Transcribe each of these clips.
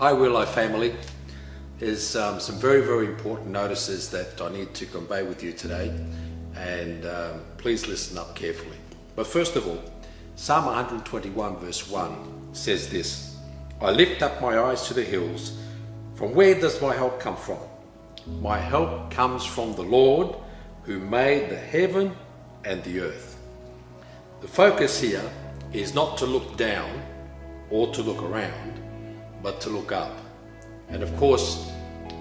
Hi Willow family. There's some very, very important notices that I need to convey with you today, and please listen up carefully. But first of all, Psalm 121 verse 1 says this: I lift up my eyes to the hills. From where does my help come from? My help comes from the Lord who made the heaven and the earth. The focus here is not to look down or to look around, but to look up. And of course,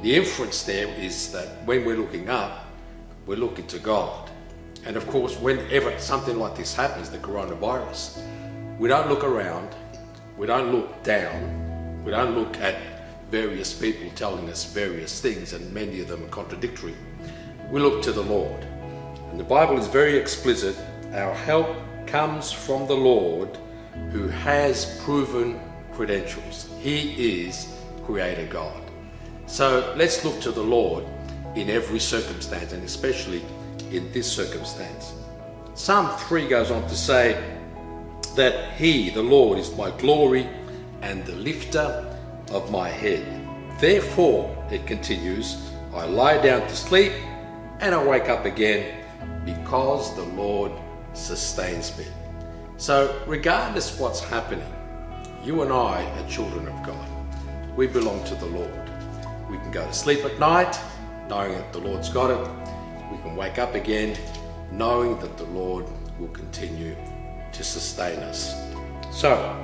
the inference there is that when we're looking up, we're looking to God. And of course, whenever something like this happens, the coronavirus, we don't look around, we don't look down, we don't look at various people telling us various things, and many of them are contradictory. We look to the Lord. And the Bible is very explicit. Our help comes from the Lord who has proven credentials. He is Creator God. So let's look to the Lord in every circumstance, and especially in this circumstance. Psalm 3 goes on to say that He, the Lord, is my glory and the lifter of my head. Therefore, it continues, I lie down to sleep and I wake up again because the Lord sustains me. So regardless what's happening, you and I are children of God. We belong to the Lord. We can go to sleep at night knowing that the Lord's got it. We can wake up again knowing that the Lord will continue to sustain us. So,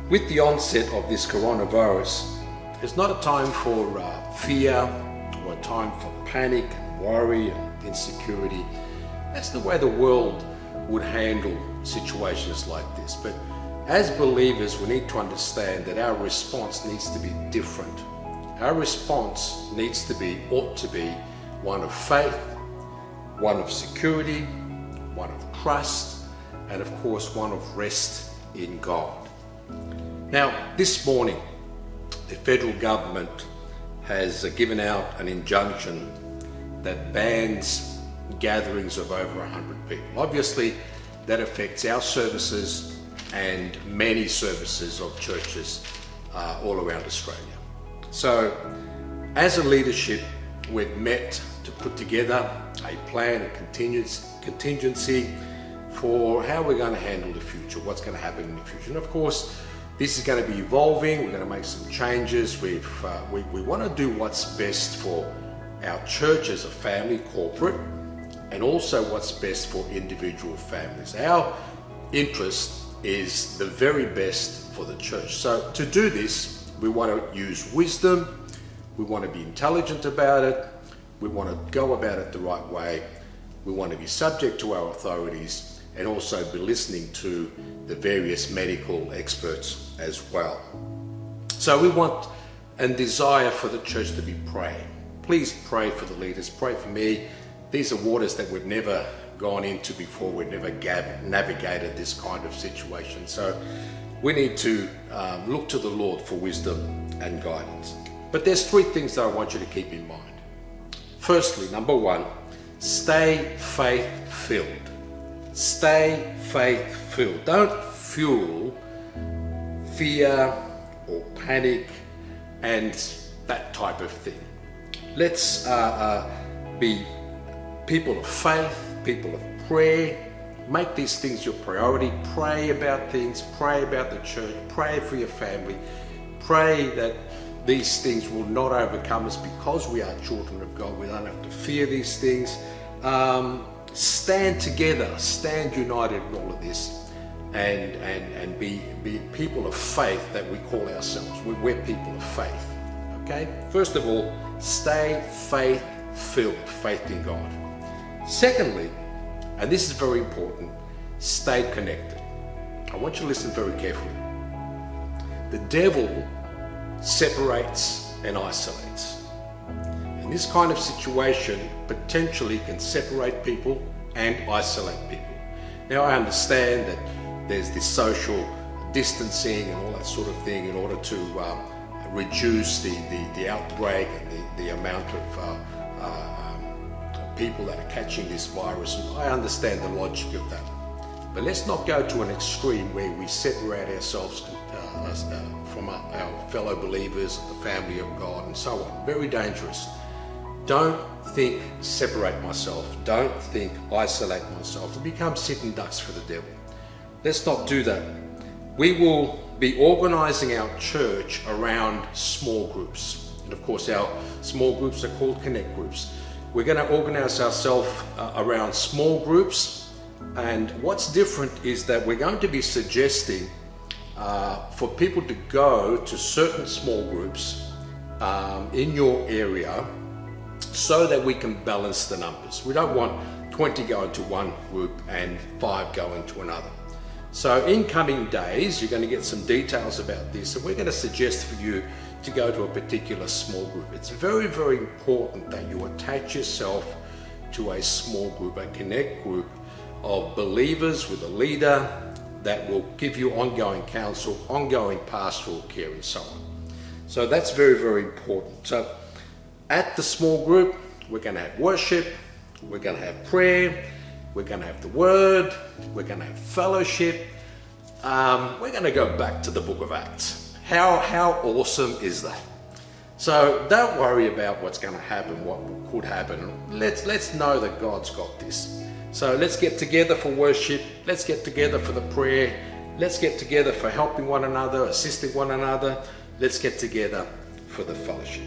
with the onset of this coronavirus, it's not a time for fear or a time for panic and worry and insecurity. That's the way the world would handle situations like this. But as believers, we need to understand that our response needs to be different. Our response ought to be one of faith, one of security, one of trust, and of course one of rest in God. Now, this morning, the federal government has given out an injunction that bans gatherings of over 100 people. Obviously, that affects our services and many services of churches all around Australia. So, as a leadership, we've met to put together a plan, a contingency for how we're going to handle the future, what's going to happen in the future. And of course, this is going to be evolving. We're going to make some changes. We want to do what's best for our church as a family, corporate, and also what's best for individual families. Our interest is the very best for the church. So to do this, we want to use wisdom, we want to be intelligent about it, we want to go about it the right way, we want to be subject to our authorities, and also be listening to the various medical experts as well. So we want and desire for the church to be praying. Please pray for the leaders, pray for me. These are waters that we've never gone into before. We've never navigated this kind of situation. So we need to look to the Lord for wisdom and guidance. But there's three things that I want you to keep in mind. Firstly, number one, stay faith-filled. Stay faith-filled. Don't fuel fear or panic and that type of thing. Let's be people of faith, people of prayer. Make these things your priority. Pray about things, pray about the church, pray for your family. Pray that these things will not overcome us because we are children of God. We don't have to fear these things. Stand together, stand united in all of this, and be people of faith that we call ourselves. We're people of faith. Okay? First of all, stay faith-filled, faith in God. Secondly, and this is very important, stay connected. I want you to listen very carefully. The devil separates and isolates. And this kind of situation potentially can separate people and isolate people. Now, I understand that there's this social distancing and all that sort of thing in order to reduce the outbreak and the amount of people that are catching this virus. And I understand the logic of that. But let's not go to an extreme where we separate ourselves from our fellow believers, the family of God, and so on. Very dangerous. Don't think separate myself. Don't think isolate myself. It becomes sitting ducks for the devil. Let's not do that. We will be organizing our church around small groups. And of course, our small groups are called connect groups. We're going to organize ourselves around small groups. And what's different is that we're going to be suggesting for people to go to certain small groups in your area so that we can balance the numbers. We don't want 20 going to one group and 5 going to another. So in coming days, you're going to get some details about this, and we're going to suggest for you to go to a particular small group. It's very, very important that you attach yourself to a small group, a connect group of believers with a leader that will give you ongoing counsel, ongoing pastoral care, and so on. So that's very, very important. So at the small group, we're going to have worship, we're going to have prayer, we're going to have the word, we're going to have fellowship. We're going to go back to the book of Acts. How awesome is that? So don't worry about what's going to happen, what could happen. Let's know that God's got this. So let's get together for worship. Let's get together for the prayer. Let's get together for helping one another, assisting one another. Let's get together for the fellowship.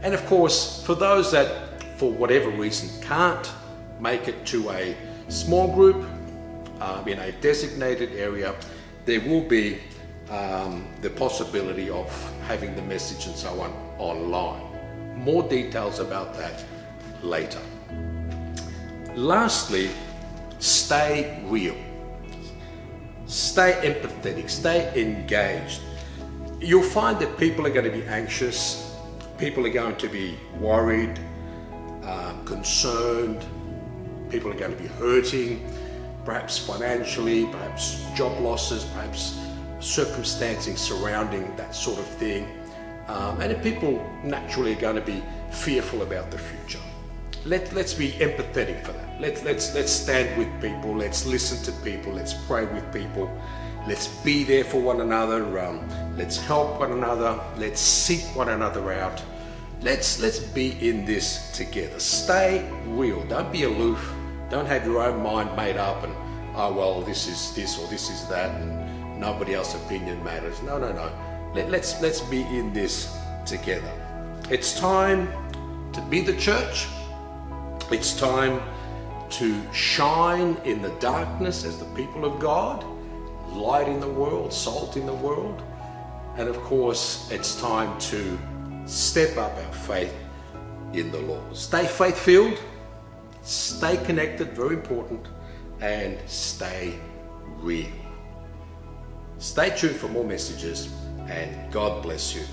And of course, for those that, for whatever reason, can't make it to a small group in a designated area, there will be the possibility of having the message and so on online. More details about that later. Lastly, stay real. Stay empathetic, stay engaged. You'll find that people are going to be anxious, people are going to be worried, concerned, people are going to be hurting, perhaps financially, perhaps job losses, perhaps circumstances surrounding that sort of thing. And people naturally are going to be fearful about the future. Let's be empathetic for that. Let's stand with people. Let's listen to people. Let's pray with people. Let's be there for one another. Let's help one another. Let's seek one another out. Let's be in this together. Stay real. Don't be aloof. Don't have your own mind made up and, oh, well, this is this or this is that, and nobody else's opinion matters. No. Let's be in this together. It's time to be the church. It's time to shine in the darkness as the people of God, light in the world, salt in the world. And of course, it's time to step up our faith in the Lord. Stay faith-filled, stay connected, very important, and stay real. Stay tuned for more messages, and God bless you.